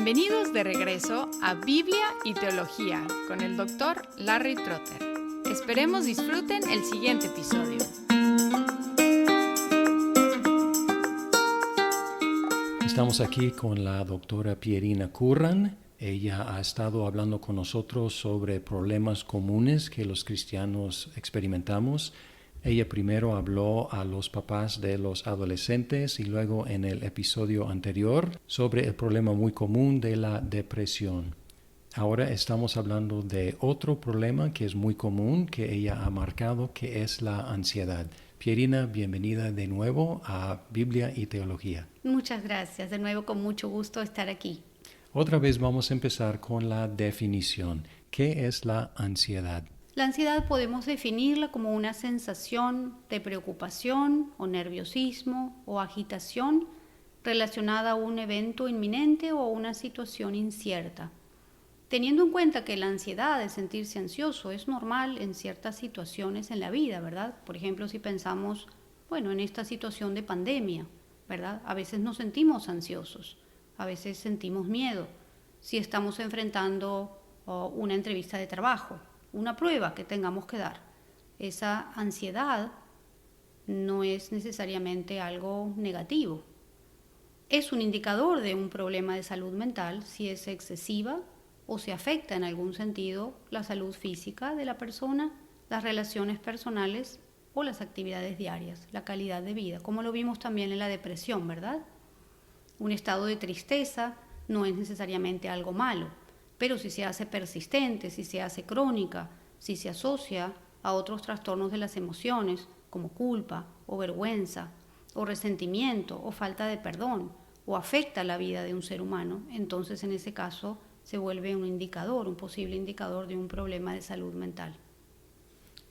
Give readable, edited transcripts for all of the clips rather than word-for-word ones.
Bienvenidos de regreso a Biblia y Teología con el Dr. Larry Trotter. Esperemos disfruten el siguiente episodio. Estamos aquí con la doctora Pierina Curran. Ella ha estado hablando con nosotros sobre problemas comunes que los cristianos experimentamos. Ella primero habló a los papás de los adolescentes y luego en el episodio anterior sobre el problema muy común de la depresión. Ahora estamos hablando de otro problema que es muy común que ella ha marcado, que es la ansiedad. Pierina, bienvenida de nuevo a Biblia y Teología. Muchas gracias. De nuevo, con mucho gusto estar aquí. Otra vez vamos a empezar con la definición. ¿Qué es la ansiedad? La ansiedad podemos definirla como una sensación de preocupación o nerviosismo o agitación relacionada a un evento inminente o una situación incierta. Teniendo en cuenta que la ansiedad de sentirse ansioso es normal en ciertas situaciones en la vida, ¿verdad? Por ejemplo, si pensamos, en esta situación de pandemia, ¿verdad? A veces nos sentimos ansiosos, a veces sentimos miedo. Si estamos enfrentando una entrevista de trabajo, una prueba que tengamos que dar, esa ansiedad no es necesariamente algo negativo. Es un indicador de un problema de salud mental si es excesiva o se afecta en algún sentido la salud física de la persona, las relaciones personales o las actividades diarias, la calidad de vida, como lo vimos también en la depresión, ¿verdad? Un estado de tristeza no es necesariamente algo malo, pero si se hace persistente, si se hace crónica, si se asocia a otros trastornos de las emociones, como culpa o vergüenza, o resentimiento o falta de perdón, o afecta la vida de un ser humano, entonces en ese caso se vuelve un indicador, un posible indicador de un problema de salud mental.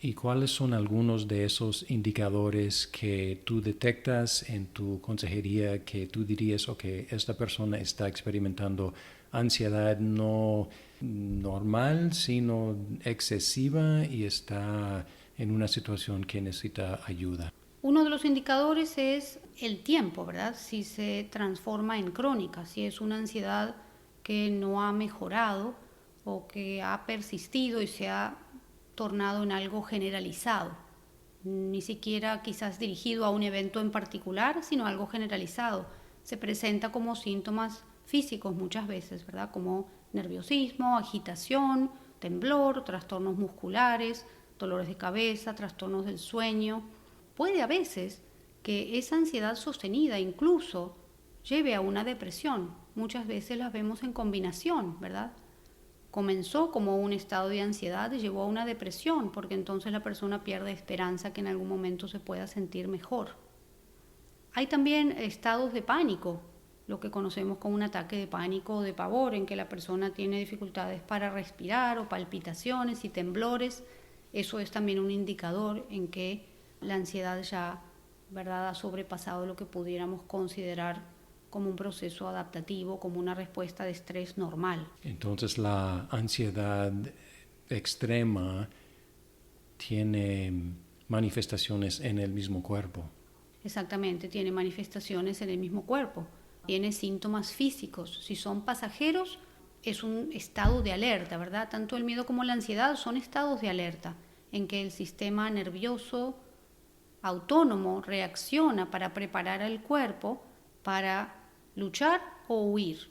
¿Y cuáles son algunos de esos indicadores que tú detectas en tu consejería que tú dirías, esta persona está experimentando ansiedad no normal, sino excesiva y está en una situación que necesita ayuda? Uno de los indicadores es el tiempo, ¿verdad? Si se transforma en crónica, si es una ansiedad que no ha mejorado o que ha persistido y se ha tornado en algo generalizado, ni siquiera quizás dirigido a un evento en particular, sino algo generalizado. Se presenta como síntomas físicos muchas veces, ¿verdad? Como nerviosismo, agitación, temblor, trastornos musculares, dolores de cabeza, trastornos del sueño. Puede a veces que esa ansiedad sostenida incluso lleve a una depresión. Muchas veces las vemos en combinación, ¿verdad? Comenzó como un estado de ansiedad y llevó a una depresión, porque entonces la persona pierde esperanza que en algún momento se pueda sentir mejor. Hay también estados de pánico, lo que conocemos como un ataque de pánico o de pavor, en que la persona tiene dificultades para respirar o palpitaciones y temblores. Eso es también un indicador en que la ansiedad ya, ¿verdad?, ha sobrepasado lo que pudiéramos considerar como un proceso adaptativo, como una respuesta de estrés normal. Entonces la ansiedad extrema tiene manifestaciones en el mismo cuerpo. Exactamente, tiene manifestaciones en el mismo cuerpo, tiene síntomas físicos. Si son pasajeros, es un estado de alerta, ¿verdad? Tanto el miedo como la ansiedad son estados de alerta, en que el sistema nervioso autónomo reacciona para preparar al cuerpo para luchar o huir,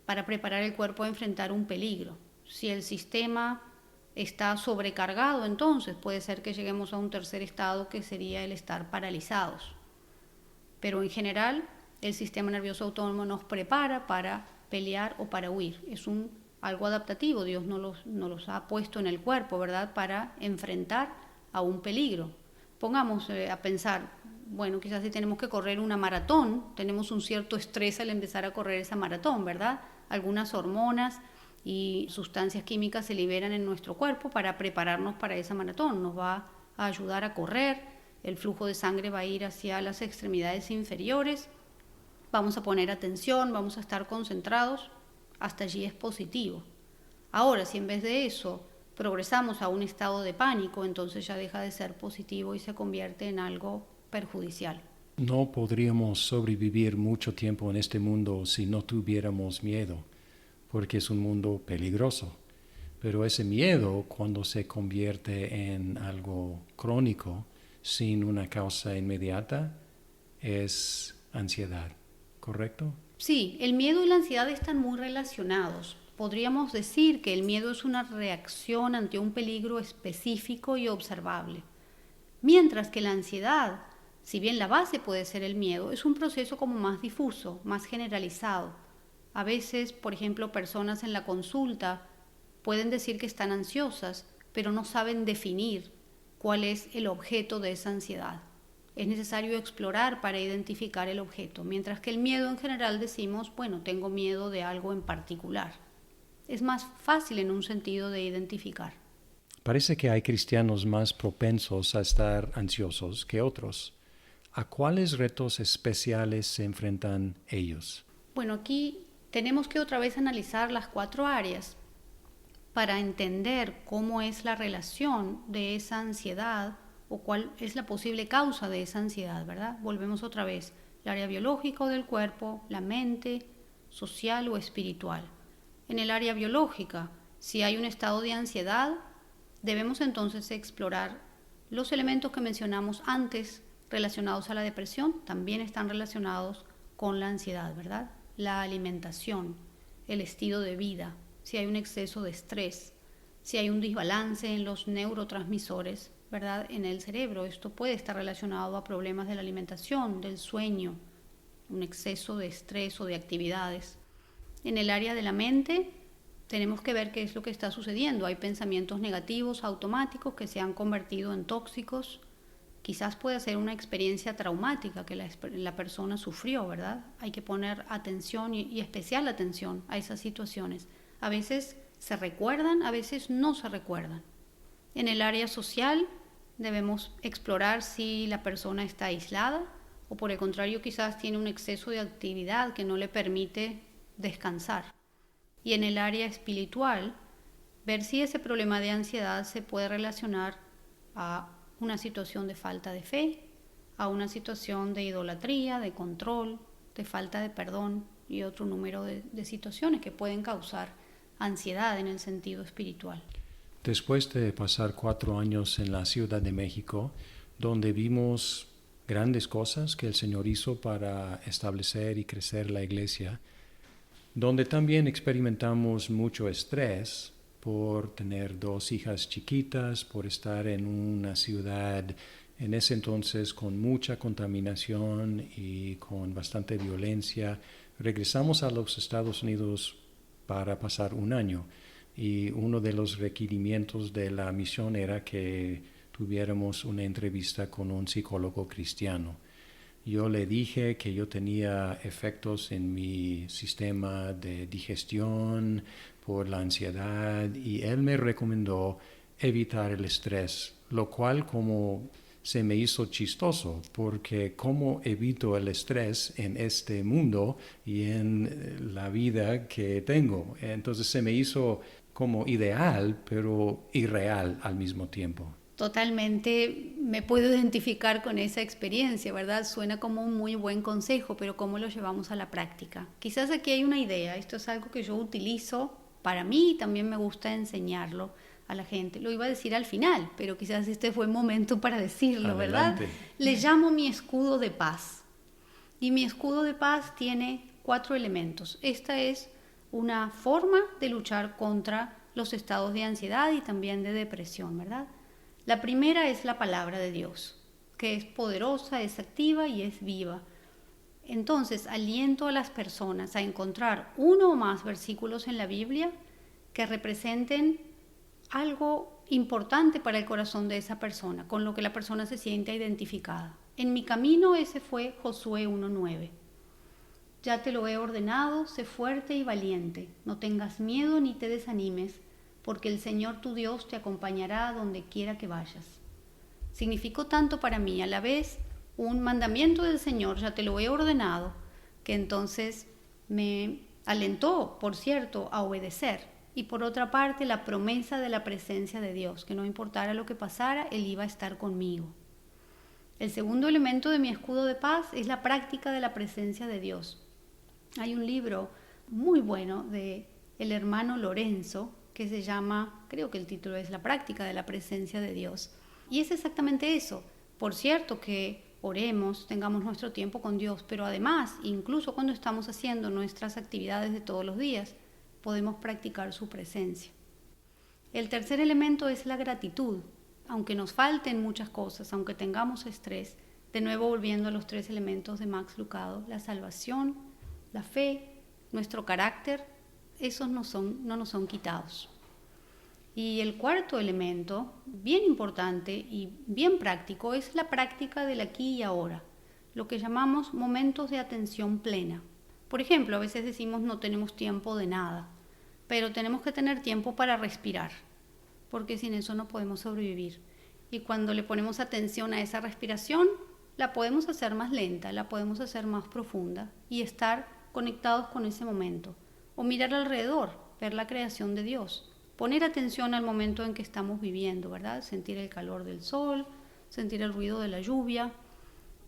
para preparar el cuerpo a enfrentar un peligro. Si el sistema está sobrecargado, entonces puede ser que lleguemos a un tercer estado, que sería el estar paralizados. Pero en general, el sistema nervioso autónomo nos prepara para pelear o para huir. Es algo adaptativo. Dios nos los ha puesto en el cuerpo, ¿verdad?, para enfrentar a un peligro. Pongamos a pensar, quizás si tenemos que correr una maratón, tenemos un cierto estrés al empezar a correr esa maratón, ¿verdad? Algunas hormonas y sustancias químicas se liberan en nuestro cuerpo para prepararnos para esa maratón. Nos va a ayudar a correr, el flujo de sangre va a ir hacia las extremidades inferiores, vamos a poner atención, vamos a estar concentrados, hasta allí es positivo. Ahora, si en vez de eso progresamos a un estado de pánico, entonces ya deja de ser positivo y se convierte en algo perjudicial. No podríamos sobrevivir mucho tiempo en este mundo si no tuviéramos miedo. porque es un mundo peligroso. Pero ese miedo, cuando se convierte en algo crónico, sin una causa inmediata, es ansiedad, ¿correcto? Sí, el miedo y la ansiedad están muy relacionados. Podríamos decir que el miedo es una reacción ante un peligro específico y observable, mientras que la ansiedad, si bien la base puede ser el miedo, es un proceso como más difuso, más generalizado. A veces, por ejemplo, personas en la consulta pueden decir que están ansiosas, pero no saben definir cuál es el objeto de esa ansiedad. Es necesario explorar para identificar el objeto, mientras que el miedo en general decimos, bueno, tengo miedo de algo en particular. Es más fácil en un sentido de identificar. Parece que hay cristianos más propensos a estar ansiosos que otros. ¿A cuáles retos especiales se enfrentan ellos? Bueno, aquí tenemos que otra vez analizar las 4 áreas para entender cómo es la relación de esa ansiedad o cuál es la posible causa de esa ansiedad, ¿verdad? Volvemos otra vez, el área biológica del cuerpo, la mente, social o espiritual. En el área biológica, si hay un estado de ansiedad, debemos entonces explorar los elementos que mencionamos antes relacionados a la depresión, también están relacionados con la ansiedad, ¿verdad? La alimentación, el estilo de vida, si hay un exceso de estrés, si hay un desbalance en los neurotransmisores, ¿verdad? En el cerebro, esto puede estar relacionado a problemas de la alimentación, del sueño, un exceso de estrés o de actividades. En el área de la mente, tenemos que ver qué es lo que está sucediendo. Hay pensamientos negativos automáticos que se han convertido en tóxicos. Quizás puede ser una experiencia traumática que la persona sufrió, ¿verdad? Hay que poner atención y especial atención a esas situaciones. A veces se recuerdan, a veces no se recuerdan. En el área social debemos explorar si la persona está aislada o por el contrario quizás tiene un exceso de actividad que no le permite descansar. Y en el área espiritual, ver si ese problema de ansiedad se puede relacionar a una situación de falta de fe, a una situación de idolatría, de control, de falta de perdón y otro número de situaciones que pueden causar ansiedad en el sentido espiritual. Después de pasar 4 años en la Ciudad de México, donde vimos grandes cosas que el Señor hizo para establecer y crecer la iglesia, donde también experimentamos mucho estrés por tener 2 hijas chiquitas, por estar en una ciudad en ese entonces con mucha contaminación y con bastante violencia. Regresamos a los Estados Unidos para pasar 1 año y uno de los requerimientos de la misión era que tuviéramos una entrevista con un psicólogo cristiano. Yo le dije que yo tenía efectos en mi sistema de digestión por la ansiedad y él me recomendó evitar el estrés, lo cual como se me hizo chistoso, porque ¿cómo evito el estrés en este mundo y en la vida que tengo? Entonces se me hizo como ideal, pero irreal al mismo tiempo. Totalmente me puedo identificar con esa experiencia, ¿verdad? Suena como un muy buen consejo, pero ¿cómo lo llevamos a la práctica? Quizás aquí hay una idea, esto es algo que yo utilizo para mí y también me gusta enseñarlo a la gente. Lo iba a decir al final, pero quizás este fue el momento para decirlo, Adelante. ¿verdad? Le llamo mi escudo de paz. Y mi escudo de paz tiene 4 elementos. Esta es una forma de luchar contra los estados de ansiedad y también de depresión, ¿verdad? La primera es la palabra de Dios, que es poderosa, es activa y es viva. Entonces, aliento a las personas a encontrar 1 o más versículos en la Biblia que representen algo importante para el corazón de esa persona, con lo que la persona se sienta identificada. En mi camino ese fue Josué 1:9. Ya te lo he ordenado, sé fuerte y valiente, no tengas miedo ni te desanimes, porque el Señor tu Dios te acompañará a donde quiera que vayas. Significó tanto para mí, a la vez un mandamiento del Señor, ya te lo he ordenado, que entonces me alentó, por cierto, a obedecer. Y por otra parte, la promesa de la presencia de Dios, que no importara lo que pasara, Él iba a estar conmigo. El segundo elemento de mi escudo de paz es la práctica de la presencia de Dios. Hay un libro muy bueno de el hermano Lorenzo, que se llama, creo que el título es La práctica de la presencia de Dios. Y es exactamente eso. Por cierto que oremos, tengamos nuestro tiempo con Dios, pero además, incluso cuando estamos haciendo nuestras actividades de todos los días, podemos practicar su presencia. El tercer elemento es la gratitud. Aunque nos falten muchas cosas, aunque tengamos estrés, de nuevo volviendo a los 3 elementos de Max Lucado, la salvación, la fe, nuestro carácter, esos no nos son quitados. Y el cuarto elemento, bien importante y bien práctico, es la práctica del aquí y ahora, lo que llamamos momentos de atención plena. Por ejemplo, a veces decimos no tenemos tiempo de nada, pero tenemos que tener tiempo para respirar, porque sin eso no podemos sobrevivir. Y cuando le ponemos atención a esa respiración, la podemos hacer más lenta, la podemos hacer más profunda y estar conectados con ese momento. O mirar alrededor, ver la creación de Dios. Poner atención al momento en que estamos viviendo, ¿verdad? Sentir el calor del sol, sentir el ruido de la lluvia.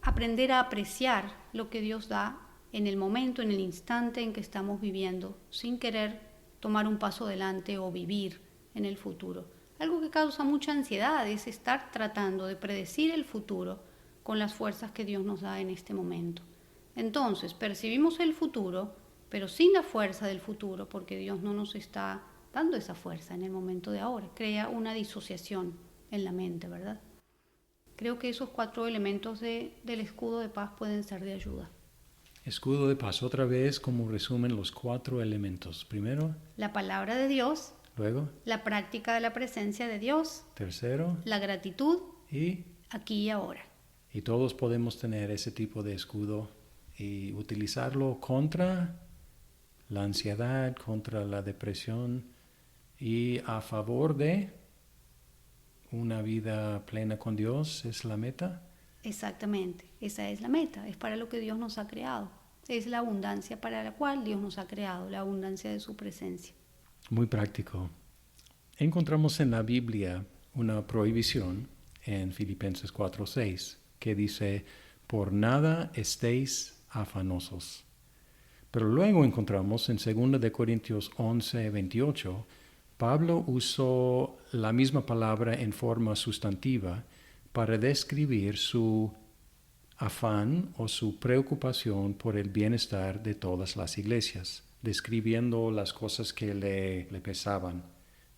Aprender a apreciar lo que Dios da en el momento, en el instante en que estamos viviendo, sin querer tomar un paso adelante o vivir en el futuro. Algo que causa mucha ansiedad es estar tratando de predecir el futuro con las fuerzas que Dios nos da en este momento. Entonces, percibimos el futuro, pero sin la fuerza del futuro, porque Dios no nos está dando esa fuerza en el momento de ahora. Crea una disociación en la mente, ¿verdad? Creo que esos 4 elementos del escudo de paz pueden ser de ayuda. Escudo de paz, otra vez como resumen los 4 elementos. Primero, la palabra de Dios. Luego, la práctica de la presencia de Dios. Tercero, la gratitud. Y aquí y ahora. Y todos podemos tener ese tipo de escudo y utilizarlo contra la ansiedad, contra la depresión y a favor de una vida plena con Dios. ¿Es la meta? Exactamente, esa es la meta, es para lo que Dios nos ha creado. Es la abundancia para la cual Dios nos ha creado, la abundancia de su presencia. Muy práctico. Encontramos en la Biblia una prohibición en Filipenses 4:6 que dice, por nada estéis afanosos. Pero luego encontramos en 2 Corintios 11:28, Pablo usó la misma palabra en forma sustantiva para describir su afán o su preocupación por el bienestar de todas las iglesias, describiendo las cosas que le pesaban.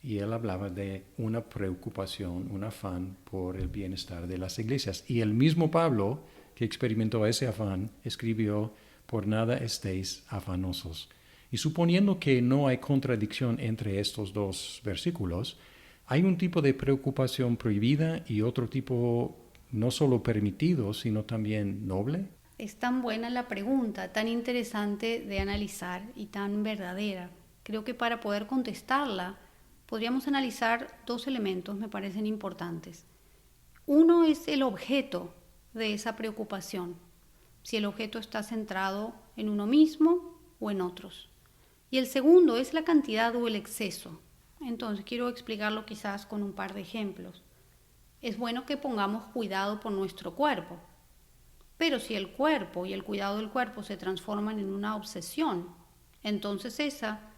Y él hablaba de una preocupación, un afán por el bienestar de las iglesias. Y el mismo Pablo, que experimentó ese afán, escribió, por nada estéis afanosos. Y suponiendo que no hay contradicción entre estos 2 versículos, hay un tipo de preocupación prohibida y otro tipo no solo permitido, sino también noble. Es tan buena la pregunta, tan interesante de analizar y tan verdadera. Creo que para poder contestarla, podríamos analizar 2 elementos, me parecen importantes. Uno es el objeto de esa preocupación, si el objeto está centrado en uno mismo o en otros. Y el segundo es la cantidad o el exceso. Entonces quiero explicarlo quizás con un par de ejemplos. Es bueno que pongamos cuidado por nuestro cuerpo, pero si el cuerpo y el cuidado del cuerpo se transforman en una obsesión, entonces esa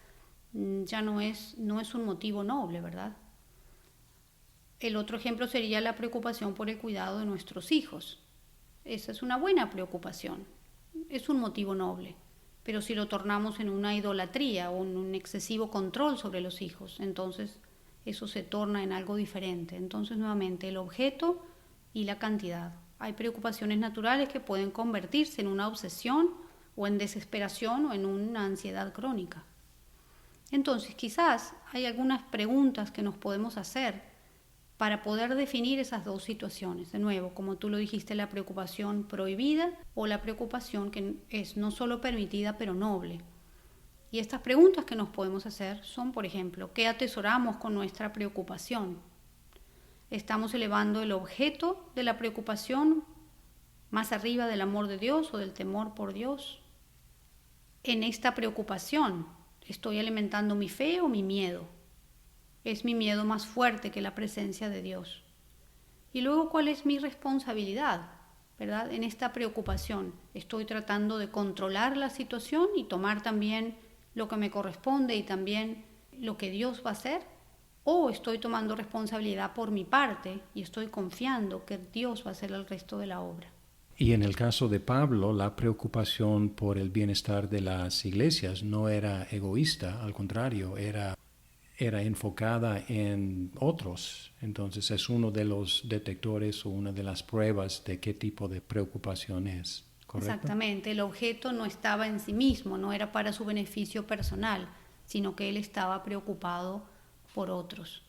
ya no es un motivo noble, ¿verdad? El otro ejemplo sería la preocupación por el cuidado de nuestros hijos. Esa es una buena preocupación, es un motivo noble. Pero si lo tornamos en una idolatría o en un excesivo control sobre los hijos, entonces eso se torna en algo diferente. Entonces, nuevamente, el objeto y la cantidad. Hay preocupaciones naturales que pueden convertirse en una obsesión o en desesperación o en una ansiedad crónica. Entonces, quizás hay algunas preguntas que nos podemos hacer para poder definir esas 2 situaciones. De nuevo, como tú lo dijiste, la preocupación prohibida o la preocupación que es no solo permitida, pero noble. Y estas preguntas que nos podemos hacer son, por ejemplo, ¿qué atesoramos con nuestra preocupación? ¿Estamos elevando el objeto de la preocupación más arriba del amor de Dios o del temor por Dios? En esta preocupación, ¿estoy alimentando mi fe o mi miedo? ¿Es mi miedo más fuerte que la presencia de Dios? Y luego, ¿cuál es mi responsabilidad? ¿Verdad? En esta preocupación, ¿estoy tratando de controlar la situación y tomar también lo que me corresponde y también lo que Dios va a hacer, o estoy tomando responsabilidad por mi parte y estoy confiando que Dios va a hacer el resto de la obra. Y en el caso de Pablo, la preocupación por el bienestar de las iglesias no era egoísta, al contrario, era enfocada en otros. Entonces es uno de los detectores o una de las pruebas de qué tipo de preocupación es, ¿correcto? Exactamente, el objeto no estaba en sí mismo, no era para su beneficio personal, sino que él estaba preocupado por otros.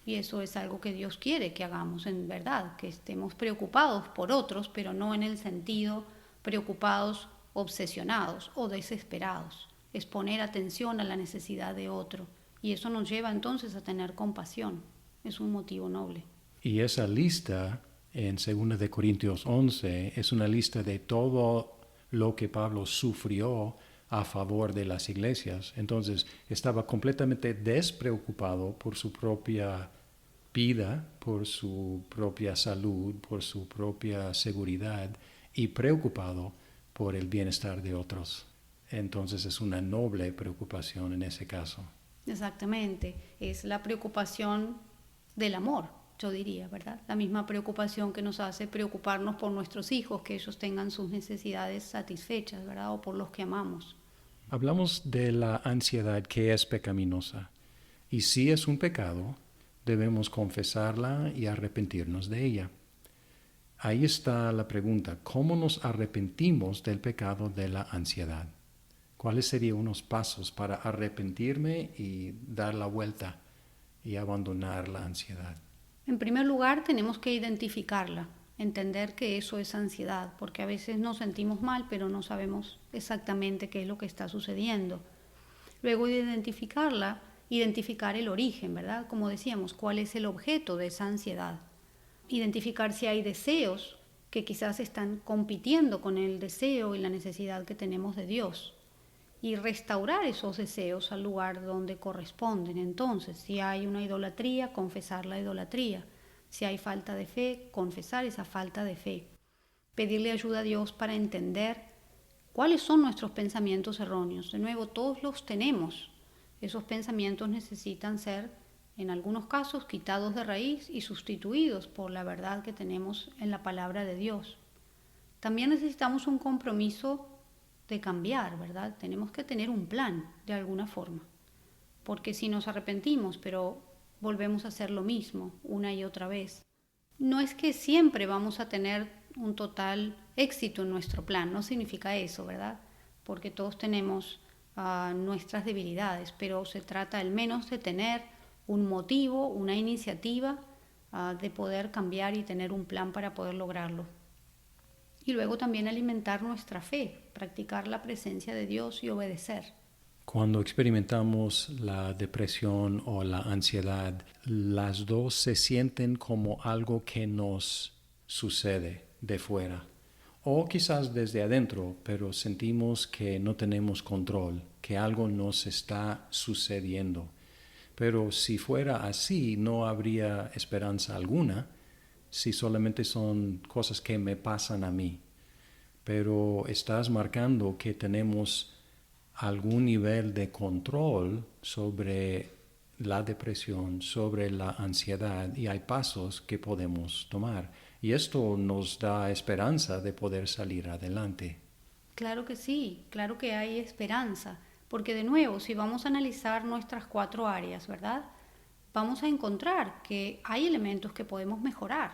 Y eso es algo que Dios quiere que hagamos, en verdad, que estemos preocupados por otros, pero no en el sentido preocupados, obsesionados o desesperados. Es poner atención a la necesidad de otro. Y eso nos lleva entonces a tener compasión. Es un motivo noble. Y esa lista en 2 de Corintios 11 es una lista de todo lo que Pablo sufrió a favor de las iglesias. Entonces estaba completamente despreocupado por su propia vida, por su propia salud, por su propia seguridad y preocupado por el bienestar de otros. Entonces es una noble preocupación en ese caso. Exactamente, es la preocupación del amor, yo diría, ¿verdad? La misma preocupación que nos hace preocuparnos por nuestros hijos, que ellos tengan sus necesidades satisfechas, ¿verdad? O por los que amamos. Hablamos de la ansiedad que es pecaminosa. Y si es un pecado, debemos confesarla y arrepentirnos de ella. Ahí está la pregunta, ¿cómo nos arrepentimos del pecado de la ansiedad? ¿Cuáles serían unos pasos para arrepentirme y dar la vuelta y abandonar la ansiedad? En primer lugar, tenemos que identificarla, entender que eso es ansiedad, porque a veces nos sentimos mal, pero no sabemos exactamente qué es lo que está sucediendo. Luego de identificarla, identificar el origen, ¿verdad? Como decíamos, cuál es el objeto de esa ansiedad. Identificar si hay deseos que quizás están compitiendo con el deseo y la necesidad que tenemos de Dios. Y restaurar esos deseos al lugar donde corresponden. Entonces, si hay una idolatría, confesar la idolatría. Si hay falta de fe, confesar esa falta de fe. Pedirle ayuda a Dios para entender cuáles son nuestros pensamientos erróneos. De nuevo, todos los tenemos. Esos pensamientos necesitan ser, en algunos casos, quitados de raíz y sustituidos por la verdad que tenemos en la palabra de Dios. También necesitamos un compromiso de cambiar, ¿verdad? Tenemos que tener un plan de alguna forma, porque si nos arrepentimos, pero volvemos a hacer lo mismo una y otra vez, no es que siempre vamos a tener un total éxito en nuestro plan, no significa eso, ¿verdad? Porque todos tenemos nuestras debilidades, pero se trata al menos de tener un motivo, una iniciativa de poder cambiar y tener un plan para poder lograrlo. Y luego también alimentar nuestra fe, practicar la presencia de Dios y obedecer. Cuando experimentamos la depresión o la ansiedad, las dos se sienten como algo que nos sucede de fuera. O quizás desde adentro, pero sentimos que no tenemos control, que algo nos está sucediendo. Pero si fuera así, no habría esperanza alguna, si solamente son cosas que me pasan a mí. Pero estás marcando que tenemos algún nivel de control sobre la depresión, sobre la ansiedad, y hay pasos que podemos tomar. Y esto nos da esperanza de poder salir adelante. Claro que sí, claro que hay esperanza, porque de nuevo, si vamos a analizar nuestras 4 áreas, ¿verdad? Vamos a encontrar que hay elementos que podemos mejorar,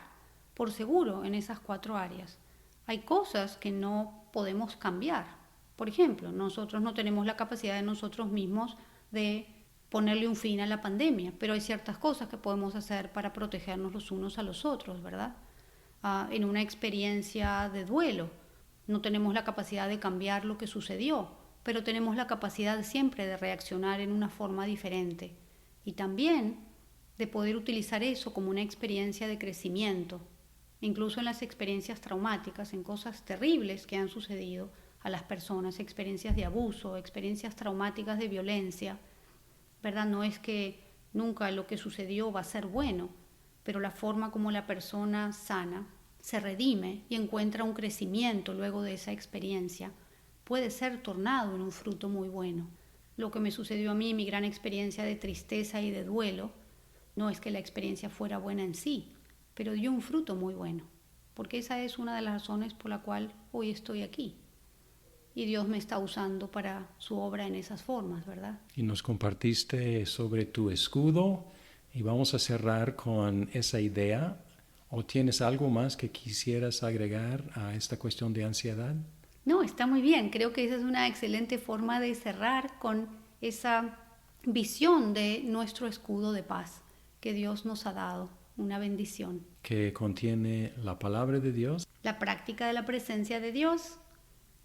por seguro, en esas 4 áreas. Hay cosas que no podemos cambiar. Por ejemplo, nosotros no tenemos la capacidad de nosotros mismos de ponerle un fin a la pandemia, pero hay ciertas cosas que podemos hacer para protegernos los unos a los otros, ¿verdad? En una experiencia de duelo, no tenemos la capacidad de cambiar lo que sucedió, pero tenemos la capacidad siempre de reaccionar en una forma diferente y también de poder utilizar eso como una experiencia de crecimiento, incluso en las experiencias traumáticas, en cosas terribles que han sucedido a las personas, experiencias de abuso, experiencias traumáticas de violencia, ¿verdad? No es que nunca lo que sucedió va a ser bueno, pero la forma como la persona sana se redime y encuentra un crecimiento luego de esa experiencia puede ser tornado en un fruto muy bueno. lo que me sucedió a mí, mi gran experiencia de tristeza y de duelo, no es que la experiencia fuera buena en sí, pero dio un fruto muy bueno, porque esa es una de las razones por la cual hoy estoy aquí. Y Dios me está usando para su obra en esas formas, ¿verdad? Y nos compartiste sobre tu escudo y vamos a cerrar con esa idea. ¿O tienes algo más que quisieras agregar a esta cuestión de ansiedad? No, está muy bien. Creo que esa es una excelente forma de cerrar con esa visión de nuestro escudo de paz que Dios nos ha dado, una bendición. Que contiene la palabra de Dios, La práctica de la presencia de Dios,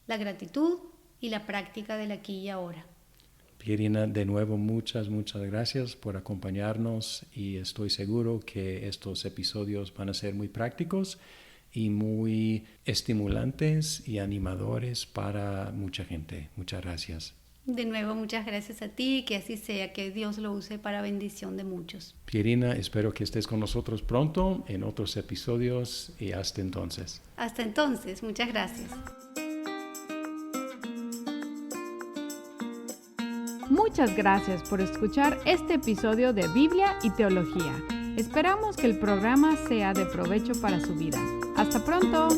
la gratitud y la práctica del aquí y ahora. Pierina, de nuevo muchas gracias por acompañarnos y estoy seguro que estos episodios van a ser muy prácticos y muy estimulantes y animadores para mucha gente. Muchas gracias. De nuevo, muchas gracias a ti, que así sea, que Dios lo use para bendición de muchos. Pierina, espero que estés con nosotros pronto en otros episodios y hasta entonces. Hasta entonces, muchas gracias. Muchas gracias por escuchar este episodio de Biblia y Teología. Esperamos que el programa sea de provecho para su vida. ¡Hasta pronto!